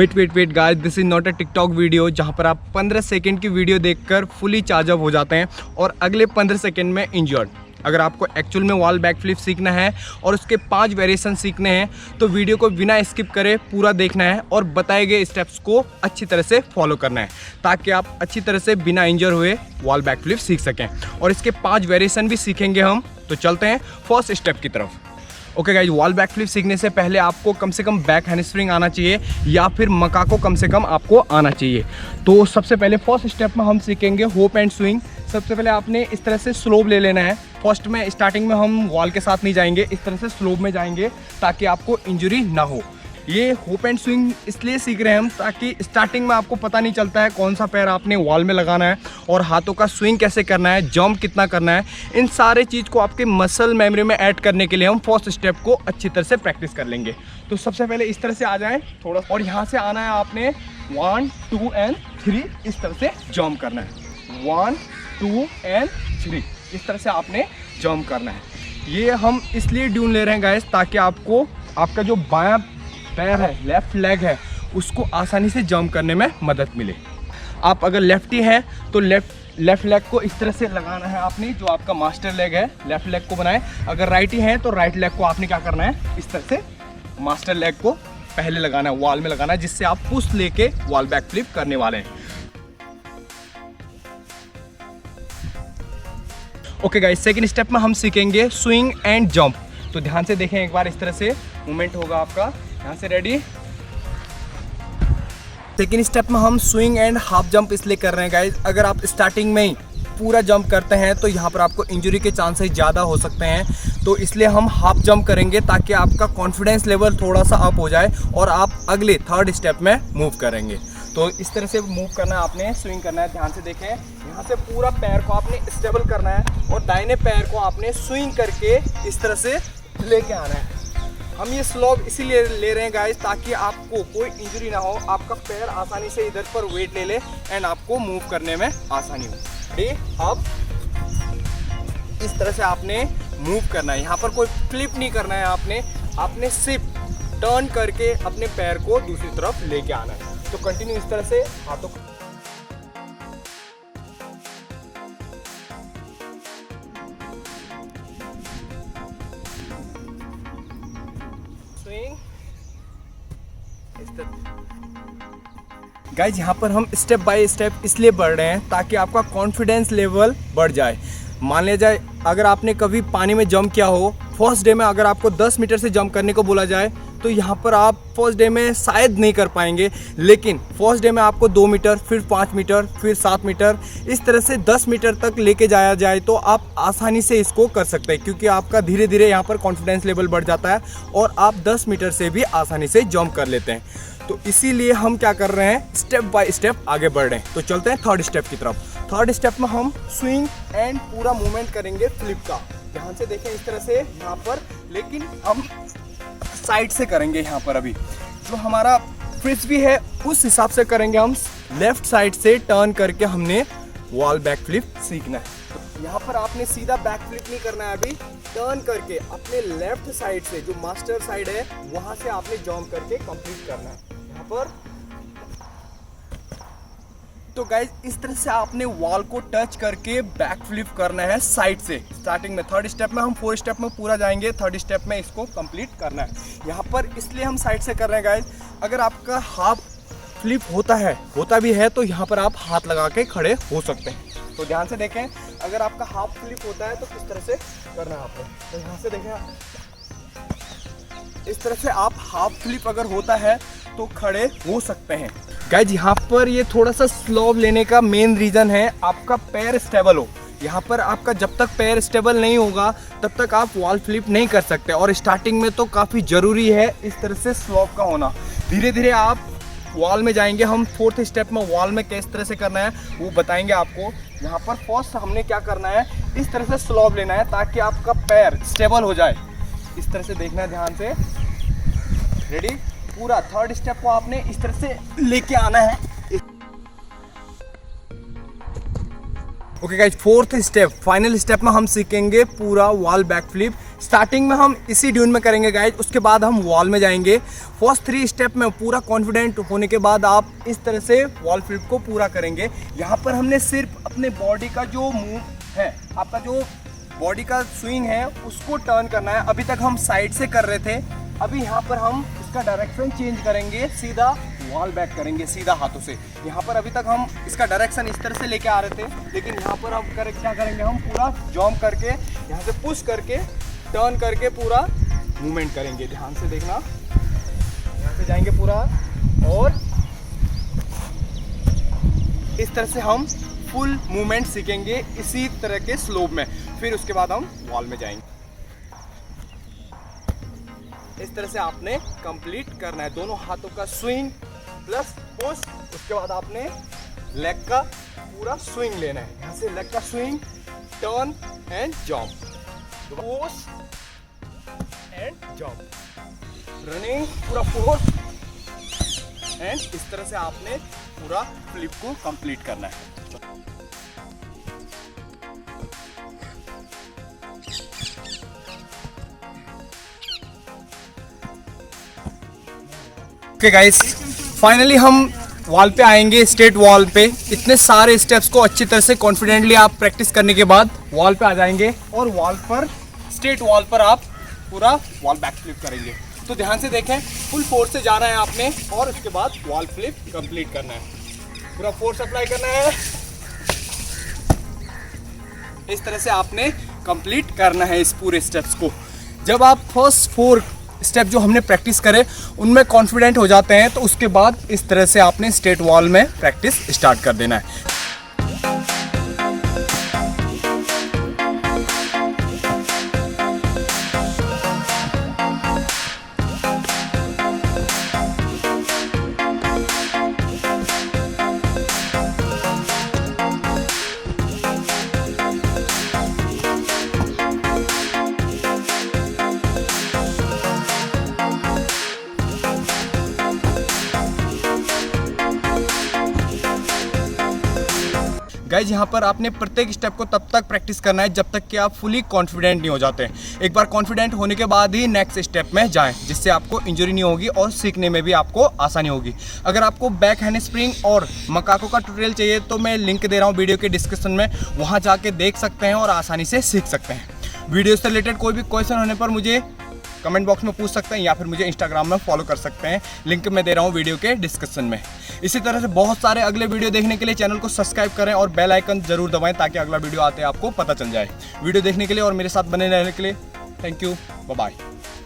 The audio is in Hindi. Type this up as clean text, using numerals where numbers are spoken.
Wait guys, this is not a TikTok video जहां पर आप 15 सेकंड की वीडियो देखकर फुली चार्ज अप हो जाते हैं और अगले 15 सेकंड में इंजर्ड। अगर आपको एक्चुअल में वॉल बैकफ्लिप सीखना है और उसके 5 वेरिएशन सीखने हैं तो वीडियो को बिना स्किप करे पूरा देखना है और बताए गए स्टेप्स को अच्छी तरह से फॉलो करना है ताकि आप अच्छी तरह से बिना इंजर हुए वॉल बैकफ्लिप सीख सकें। और इसके 5 वेरिएशन भी सीखेंगे हम। तो चलते हैं फर्स्ट स्टेप की तरफ। ओके गाइज, वॉल बैकफ्लिप सीखने से पहले आपको कम से कम बैक हैंडस्प्रिंग आना चाहिए या फिर मकाको कम से कम आपको आना चाहिए। तो सबसे पहले फर्स्ट स्टेप में हम सीखेंगे होप एंड स्विंग। सबसे पहले आपने इस तरह से स्लोप ले लेना है। फर्स्ट में स्टार्टिंग में हम वॉल के साथ नहीं जाएंगे, इस तरह से स्लोप में जाएंगे ताकि आपको इंजरी ना हो। ये होप एंड स्विंग इसलिए सीख रहे हैं हम ताकि स्टार्टिंग में आपको पता नहीं चलता है कौन सा पैर आपने वॉल में लगाना है और हाथों का स्विंग कैसे करना है, जंप कितना करना है। इन सारे चीज़ को आपके मसल मेमोरी में ऐड करने के लिए हम फर्स्ट स्टेप को अच्छी तरह से प्रैक्टिस कर लेंगे। तो सबसे पहले इस तरह से आ जाएं थोड़ा, और यहाँ से आना है आपने 1 2 एंड 3 इस तरह से जंप करना है। 1 2 एंड 3 इस तरह से आपने जंप करना है। ये हम इसलिए ड्यून ले रहे हैं गाइस ताकि आपको आपका जो बायां पैर है, लेफ्ट लेग है, उसको आसानी से जंप करने में मदद मिले। आप अगर लेफ्टी हैं तो लेफ्ट लेग को इस तरह से लगाना है आपने, जो आपका मास्टर लेग है लेफ्ट लेग को बनाए। अगर राइटी हैं तो राइट लेग को आपने क्या करना है, इस तरह से मास्टर लेग को पहले लगाना है, वॉल में लगाना है, जिससे आप पुश लेके वॉल बैक फ्लिप करने वाले हैं। ओके गाइस, सेकंड स्टेप में हम सीखेंगे स्विंग एंड जंप। तो ध्यान से देखें एक बार, इस तरह से मूवमेंट होगा आपका। यहाँ से रेडी। सेकेंड स्टेप में हम स्विंग एंड हाफ जंप इसलिए कर रहे हैं गाइज, अगर आप स्टार्टिंग में ही पूरा जंप करते हैं तो यहाँ पर आपको इंजरी के चांसेस ज़्यादा हो सकते हैं। तो इसलिए हम हाफ जंप करेंगे ताकि आपका कॉन्फिडेंस लेवल थोड़ा सा अप हो जाए और आप अगले थर्ड स्टेप में मूव करेंगे। तो इस तरह से मूव करना है आपने, स्विंग करना है। ध्यान से देखें, यहाँ से पूरा पैर को आपने स्टेबल करना है और दाहिने पैर को आपने स्विंग करके इस तरह से लेके आना है। हम ये स्लोप इसीलिए ले रहे हैं गाइस ताकि आपको कोई इंजरी ना हो, आपका पैर आसानी से इधर पर वेट ले ले एंड आपको मूव करने में आसानी हो। अब इस तरह से आपने मूव करना है। यहाँ पर कोई फ्लिप नहीं करना है आपने सिर्फ टर्न करके अपने पैर को दूसरी तरफ लेके आना है। तो कंटिन्यू इस तरह से हाथों गाइज, यहाँ पर हम स्टेप बाय स्टेप इसलिए बढ़ रहे हैं ताकि आपका कॉन्फिडेंस लेवल बढ़ जाए। मान लिया जाए अगर आपने कभी पानी में जंप किया हो, फर्स्ट डे में अगर आपको 10 मीटर से जंप करने को बोला जाए तो यहाँ पर आप फर्स्ट डे में शायद नहीं कर पाएंगे, लेकिन फर्स्ट डे में आपको 2 मीटर, फिर 5 मीटर, फिर 7 मीटर, इस तरह से 10 मीटर तक लेके जाया जाए तो आप आसानी से इसको कर सकते हैं, क्योंकि आपका धीरे धीरे यहाँ पर कॉन्फिडेंस लेवल बढ़ जाता है और आप 10 मीटर से भी आसानी से जंप कर लेते हैं। तो इसीलिए हम क्या कर रहे हैं, स्टेप बाय स्टेप आगे बढ़ रहे हैं। तो चलते हैं थर्ड स्टेप की तरफ। थर्ड स्टेप में हम स्विंग एंड पूरा मूवमेंट करेंगे फ्लिप का। ध्यान से देखें इस तरह से यहाँ पर, लेकिन हम साइड से करेंगे। यहाँ पर अभी जो हमारा फ्रिस्बी है उस हिसाब से करेंगे हम। लेफ्ट साइड से टर्न करके हमने वॉल बैक फ्लिप सीखना है। तो यहाँ पर आपने सीधा बैक फ्लिप नहीं करना है, अभी टर्न करके अपने लेफ्ट साइड से जो मास्टर साइड है वहां से आपने जंप करके कंप्लीट करना है यहाँ पर। तो गाइज, इस तरह से आपने वॉल को टच करके बैक फ्लिप करना है साइड से। स्टार्टिंग में थर्ड स्टेप में हम 4 स्टेप में पूरा जाएंगे, थर्ड स्टेप में इसको कंप्लीट करना है। यहाँ पर इसलिए हम साइड से कर रहे हैं गाइज, अगर आपका हाफ फ्लिप होता भी है तो यहाँ पर आप हाथ लगा के खड़े हो सकते हैं। तो ध्यान से देखें, अगर आपका हाफ फ्लिप होता है तो किस तरह से करना है आपको। तो यहाँ से देखें, इस तरह से आप हाफ फ्लिप अगर होता है तो खड़े हो सकते हैं। गाइज, यहाँ पर ये थोड़ा सा स्लोप लेने का मेन रीज़न है आपका पैर स्टेबल हो। यहाँ पर आपका जब तक पैर स्टेबल नहीं होगा तब तक आप वॉल फ्लिप नहीं कर सकते, और स्टार्टिंग में तो काफ़ी ज़रूरी है इस तरह से स्लोप का होना। धीरे धीरे आप वॉल में जाएंगे। हम फोर्थ स्टेप में वॉल में किस तरह से करना है वो बताएंगे आपको। यहाँ पर फर्स्ट हमने क्या करना है, इस तरह से स्लोप लेना है ताकि आपका पैर स्टेबल हो जाए। इस तरह से देखना है ध्यान से, रेडी। पूरा थर्ड स्टेप को आपने इस तरह से लेके आना है। Okay guys, fourth step final step में हम सीखेंगे पूरा वॉल बैक फ्लिप। स्टार्टिंग में हम इसी ड्यून में करेंगे गाइज, उसके बाद हम वॉल में जाएंगे। फर्स्ट 3 स्टेप में पूरा कॉन्फिडेंट होने के बाद आप इस तरह से वॉल फ्लिप को पूरा करेंगे। यहाँ पर हमने सिर्फ अपने बॉडी का जो मूव है, आपका जो बॉडी का स्विंग है उसको टर्न करना है। अभी तक हम साइड से कर रहे थे, अभी यहाँ पर हम इसका डायरेक्शन चेंज करेंगे, सीधा वॉल बैक करेंगे सीधा हाथों से। यहाँ पर अभी तक हम इसका डायरेक्शन इस तरह से लेके आ रहे थे, लेकिन यहाँ पर हम क्या करेंगे, हम पूरा जंप करके यहाँ से पुश करके टर्न करके पूरा मूवमेंट करेंगे। ध्यान से देखना, यहाँ से जाएंगे पूरा और इस तरह से हम फुल मूवमेंट सीखेंगे इसी तरह के स्लोप में। फिर उसके बाद हम वॉल में जाएंगे। इस तरह से आपने कंप्लीट करना है, दोनों हाथों का स्विंग प्लस पुश। उसके बाद आपने लेग का पूरा स्विंग लेना है, यहाँ से लेग का swing, turn and jump, push and jump, running, पूरा फोर्स एंड इस तरह से आपने पूरा फ्लिप को कंप्लीट करना है। ओके गाइस, फाइनली हम वॉल पे आएंगे, स्ट्रेट वॉल पे। इतने सारे स्टेप्स को अच्छी तरह से कॉन्फिडेंटली आप प्रैक्टिस करने के बाद वॉल पे आ जाएंगे और वॉल पर, स्ट्रेट वॉल पर आप पूरा वॉल बैक फ्लिप करेंगे। तो ध्यान से देखें, फुल फोर्स से जाना है आपने और उसके बाद वॉल फ्लिप कंप्लीट करना है, पूरा फोर्स अप्लाई करना है। इस तरह से आपने कंप्लीट करना है इस पूरे स्टेप्स को। जब आप फर्स्ट 4 स्टेप जो हमने प्रैक्टिस करे उनमें कॉन्फिडेंट हो जाते हैं, तो उसके बाद इस तरह से आपने स्ट्रेट वॉल में प्रैक्टिस स्टार्ट कर देना है। गाइज, यहाँ पर आपने प्रत्येक स्टेप को तब तक प्रैक्टिस करना है जब तक कि आप फुली कॉन्फिडेंट नहीं हो जाते हैं। एक बार कॉन्फिडेंट होने के बाद ही नेक्स्ट स्टेप में जाएं, जिससे आपको इंजरी नहीं होगी और सीखने में भी आपको आसानी होगी। अगर आपको बैक हैंड स्प्रिंग और मकाको का ट्यूटोरियल चाहिए तो मैं लिंक दे रहा हूँ वीडियो के डिस्क्रिप्शन में, वहाँ जाके देख सकते हैं और आसानी से सीख सकते हैं। वीडियो से रिलेटेड कोई भी क्वेश्चन होने पर मुझे कमेंट बॉक्स में पूछ सकते हैं या फिर मुझे इंस्टाग्राम में फॉलो कर सकते हैं, लिंक मैं दे रहा हूँ वीडियो के डिस्क्रिप्शन में। इसी तरह से बहुत सारे अगले वीडियो देखने के लिए चैनल को सब्सक्राइब करें और बेल आइकन जरूर दबाएं ताकि अगला वीडियो आते आपको पता चल जाए। वीडियो देखने के लिए और मेरे साथ बने रहने के लिए थैंक यू, बाय बाय।